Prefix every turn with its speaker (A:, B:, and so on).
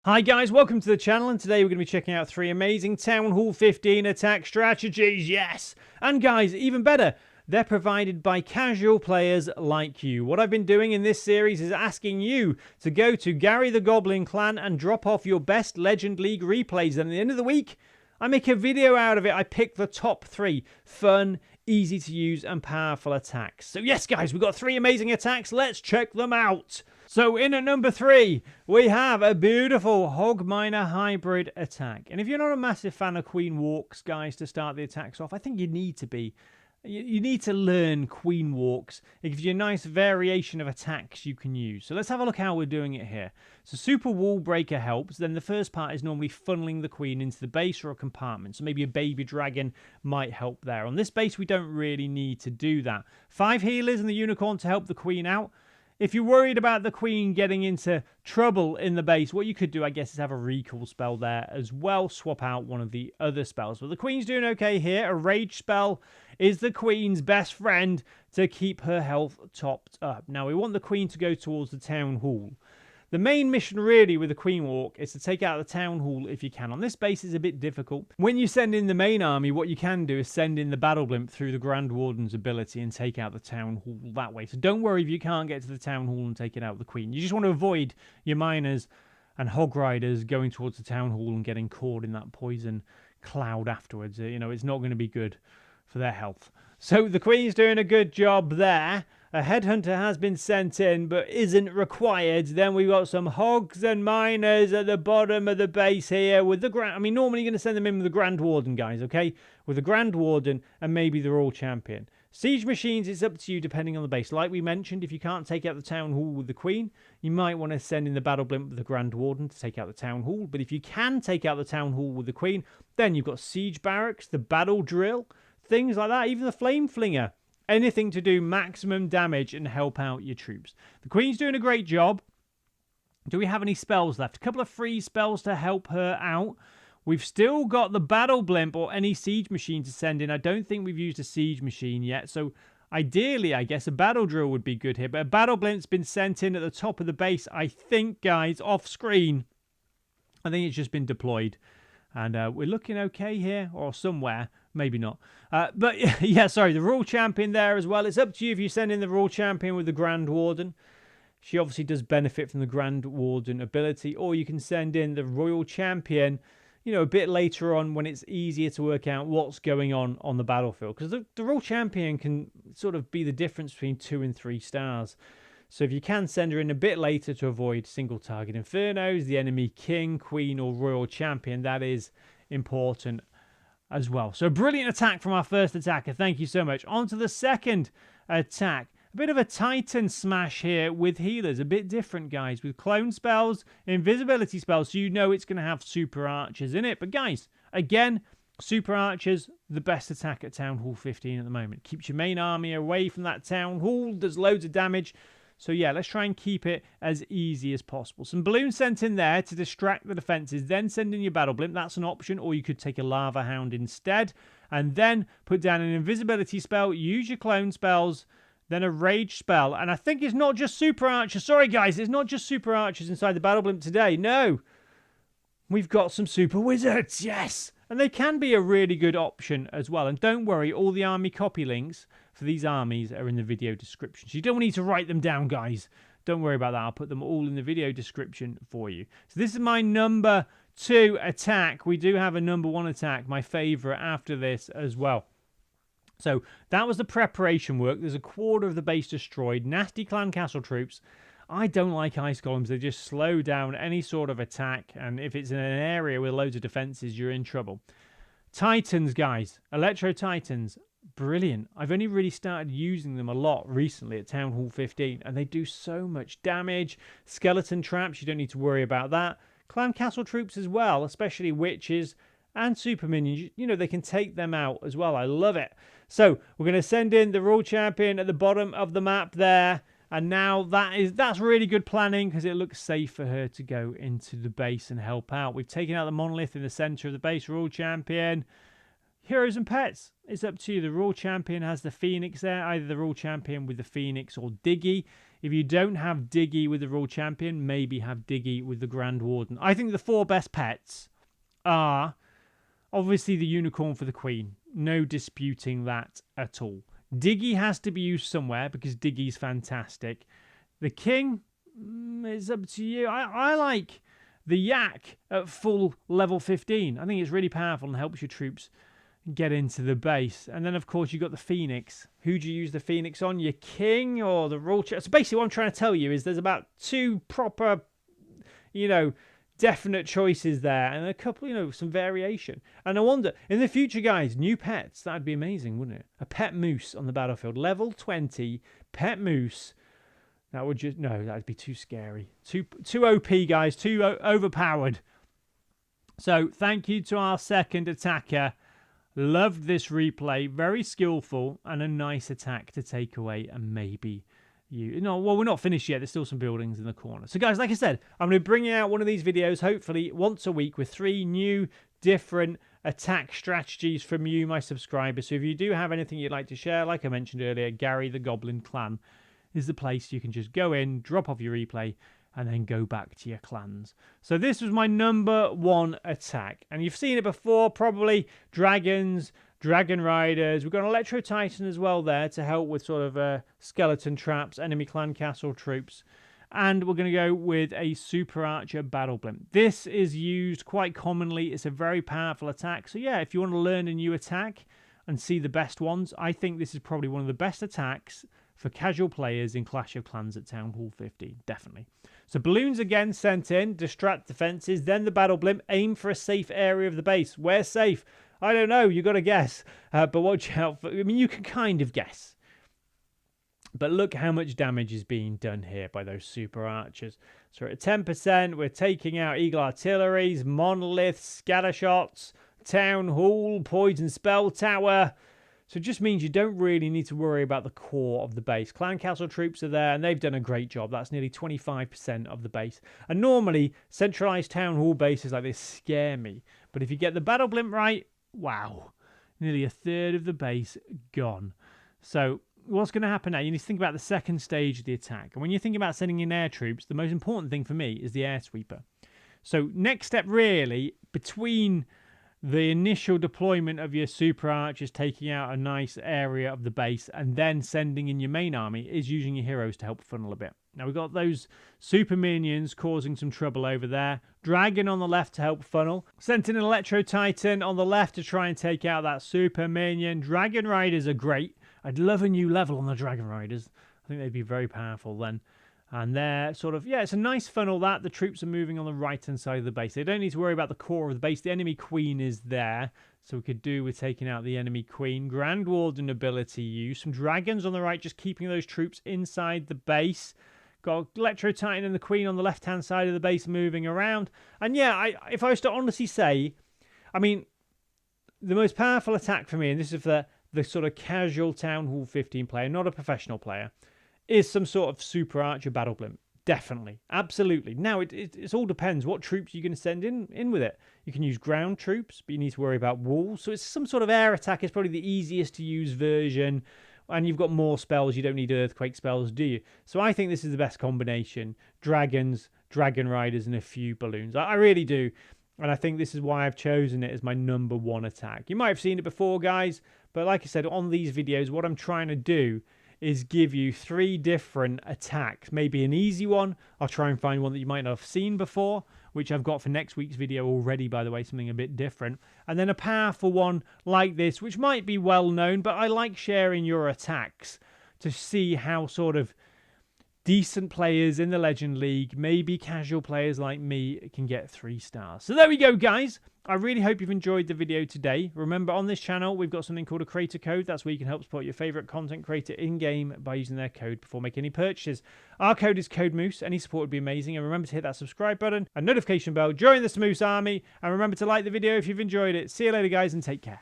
A: Hi guys, welcome to the channel, and today we're going to be checking out 3 amazing Town Hall 15 attack strategies, yes! And guys, even better, they're provided by casual players like you. What I've been doing in this series is asking you to go to Gary the Goblin Clan and drop off your best Legend League replays, and at the end of the week, I make a video out of it. I pick the top 3 fun, easy to use and powerful attacks. So yes guys, we've got 3 amazing attacks, let's check them out! So in at number 3, we have a beautiful Hog Minor Hybrid attack. And if you're not a massive fan of Queen Walks, guys, to start the attacks off, I think you need to be. You need to learn Queen Walks. It gives you a nice variation of attacks you can use. So let's have a look how we're doing it here. So Super Wall Breaker helps. Then the first part is normally funneling the Queen into the base or a compartment. So maybe a baby dragon might help there. On this base, we don't really need to do that. 5 healers and the unicorn to help the Queen out. If you're worried about the Queen getting into trouble in the base, what you could do, I guess, is have a recall spell there as well. Swap out one of the other spells. But the Queen's doing okay here. A rage spell is the Queen's best friend to keep her health topped up. Now, we want the Queen to go towards the Town Hall. The main mission really with the Queen Walk is to take out the Town Hall if you can. On this base, it's a bit difficult. When you send in the main army, what you can do is send in the Battle Blimp through the Grand Warden's ability and take out the Town Hall that way. So don't worry if you can't get to the Town Hall and take it out with the Queen. You just want to avoid your miners and hog riders going towards the Town Hall and getting caught in that poison cloud afterwards. You know, it's not going to be good for their health. So the Queen's doing a good job there. A headhunter has been sent in but isn't required. Then we've got some hogs and miners at the bottom of the base here with the Grand... I mean, normally you're going to send them in with the Grand Warden, guys, okay? With the Grand Warden and maybe the Royal Champion. Siege machines, it's up to you depending on the base. Like we mentioned, if you can't take out the Town Hall with the Queen, you might want to send in the Battle Blimp with the Grand Warden to take out the Town Hall. But if you can take out the Town Hall with the Queen, then you've got Siege Barracks, the Battle Drill, things like that, even the Flame Flinger. Anything to do maximum damage and help out your troops. The Queen's doing a great job. Do we have any spells left? A couple of free spells to help her out. We've still got the Battle Blimp or any siege machine to send in. I don't think we've used a siege machine yet. So ideally, I guess a Battle Drill would be good here. But a Battle Blimp's been sent in at the top of the base, I think, guys, off screen. I think it's just been deployed. And we're looking okay here, or somewhere. Maybe not. But yeah, sorry, the Royal Champion there as well. It's up to you if you send in the Royal Champion with the Grand Warden. She obviously does benefit from the Grand Warden ability. Or you can send in the Royal Champion, you know, a bit later on when it's easier to work out what's going on the battlefield. Because the Royal Champion can sort of be the difference between 2 and 3 stars. So if you can send her in a bit later to avoid single target infernos, the enemy king, queen or royal champion, that is important as well. So brilliant attack from our first attacker. Thank you so much. On to the second attack. A bit of a Titan smash here with healers. A bit different, guys, with clone spells, invisibility spells, so you know it's going to have super archers in it. But guys, again, super archers, the best attack at Town Hall 15 at the moment. Keeps your main army away from that Town Hall, does loads of damage. So yeah, let's try and keep it as easy as possible. Some balloons sent in there to distract the defenses. Then send in your Battle Blimp. That's an option. Or you could take a Lava Hound instead. And then put down an invisibility spell. Use your clone spells. Then a rage spell. And I think it's not just super archers. Sorry guys, it's not just super archers inside the Battle Blimp today. No. We've got some super wizards. Yes. And they can be a really good option as well. And don't worry, all the army copy links for these armies are in the video description. So you don't need to write them down, guys. Don't worry about that. I'll put them all in the video description for you. So this is my number 2 attack. We do have a number 1 attack, my favourite, after this as well. So that was the preparation work. There's a quarter of the base destroyed. Nasty clan castle troops. I don't like ice golems. They just slow down any sort of attack. And if it's in an area with loads of defenses, you're in trouble. Titans, guys. Electro Titans. Brilliant. I've only really started using them a lot recently at Town Hall 15. And they do so much damage. Skeleton traps. You don't need to worry about that. Clan castle troops as well. Especially witches and super minions. You know, they can take them out as well. I love it. So we're going to send in the Royal Champion at the bottom of the map there. And now that's really good planning because it looks safe for her to go into the base and help out. We've taken out the monolith in the center of the base. Royal Champion. Heroes and pets. It's up to you. The Royal Champion has the Phoenix there. Either the Royal Champion with the Phoenix or Diggy. If you don't have Diggy with the Royal Champion, maybe have Diggy with the Grand Warden. I think the 4 best pets are obviously the Unicorn for the Queen. No disputing that at all. Diggy has to be used somewhere because Diggy's fantastic. The King is up to you. I like the Yak at full level 15. I think it's really powerful and helps your troops get into the base. And then, of course, you've got the Phoenix. Who do you use the Phoenix on? Your King or the Royal Champion? So basically what I'm trying to tell you is there's about 2 proper, definite choices there, and a couple, some variation. And I wonder, in the future, guys, new pets, that'd be amazing, wouldn't it? A pet moose on the battlefield, level 20, pet moose. That would just, no, that'd be too scary. Too OP, guys, too overpowered. So, thank you to our second attacker. Loved this replay, very skillful, and a nice attack to take away, and maybe well, we're not finished yet. There's still some buildings in the corner. So, guys, like I said, I'm going to bring out one of these videos, hopefully once a week, with 3 new, different attack strategies from you, my subscribers. So if you do have anything you'd like to share, like I mentioned earlier, Gary the Goblin Clan is the place you can just go in, drop off your replay, and then go back to your clans. So this was my number 1 attack. And you've seen it before, probably. Dragons, Dragon Riders. We've got an Electro Titan as well there to help with sort of skeleton traps, enemy clan castle troops. And we're going to go with a Super Archer Battle Blimp. This is used quite commonly. It's a very powerful attack. So yeah, if you want to learn a new attack and see the best ones, I think this is probably one of the best attacks for casual players in Clash of Clans at Town Hall 15. Definitely. So balloons again sent in, distract defenses, then the Battle Blimp, aim for a safe area of the base. Where's safe? I don't know, you got to guess. But watch out for, you can kind of guess. But look how much damage is being done here by those super archers. So at 10%, we're taking out Eagle Artilleries, Monoliths, Scattershots, Town Hall, Poison Spell Tower. So it just means you don't really need to worry about the core of the base. Clan Castle troops are there, and they've done a great job. That's nearly 25% of the base. And normally, centralized Town Hall bases like this scare me. But if you get the Battle Blimp right, wow. Nearly a third of the base gone. So what's going to happen now? You need to think about the second stage of the attack. And when you think about sending in air troops, the most important thing for me is the air sweeper. So next step really, between the initial deployment of your super archers taking out a nice area of the base and then sending in your main army, is using your heroes to help funnel a bit. Now we've got those super minions causing some trouble over there. Dragon on the left to help funnel. Sent in an Electro Titan on the left to try and take out that super minion. Dragon Riders are great. I'd love a new level on the Dragon Riders. I think they'd be very powerful then. And they're sort of, yeah, it's a nice funnel that. The troops are moving on the right-hand side of the base. They don't need to worry about the core of the base. The enemy queen is there. So we could do with taking out the enemy queen. Grand Warden ability use. Some dragons on the right, just keeping those troops inside the base. Got Electro Titan and the queen on the left-hand side of the base moving around. And yeah, if I was to honestly say, I mean, the most powerful attack for me, and this is for the sort of casual Town Hall 15 player, not a professional player, is some sort of Super Archer Battle Blimp. Definitely. Absolutely. Now, it all depends what troops you're going to send in with it. You can use ground troops, but you need to worry about walls. So it's some sort of air attack. It's probably the easiest to use version. And you've got more spells. You don't need earthquake spells, do you? So I think this is the best combination. Dragons, Dragon Riders, and a few balloons. I really do. And I think this is why I've chosen it as my number 1 attack. You might have seen it before, guys. But like I said, on these videos, what I'm trying to do is give you 3 different attacks. Maybe an easy one. I'll try and find one that you might not have seen before, which I've got for next week's video already, by the way, something a bit different. And then a powerful one like this, which might be well known, but I like sharing your attacks to see how sort of decent players in the Legend League, maybe casual players like me, can get 3 stars. So there we go, guys. I really hope you've enjoyed the video today. Remember, on this channel, we've got something called a creator code. That's where you can help support your favorite content creator in-game by using their code before making any purchases. Our code is CodeMoose. Any support would be amazing. And remember to hit that subscribe button and notification bell. Join the Smoose Army. And remember to like the video if you've enjoyed it. See you later, guys, and take care.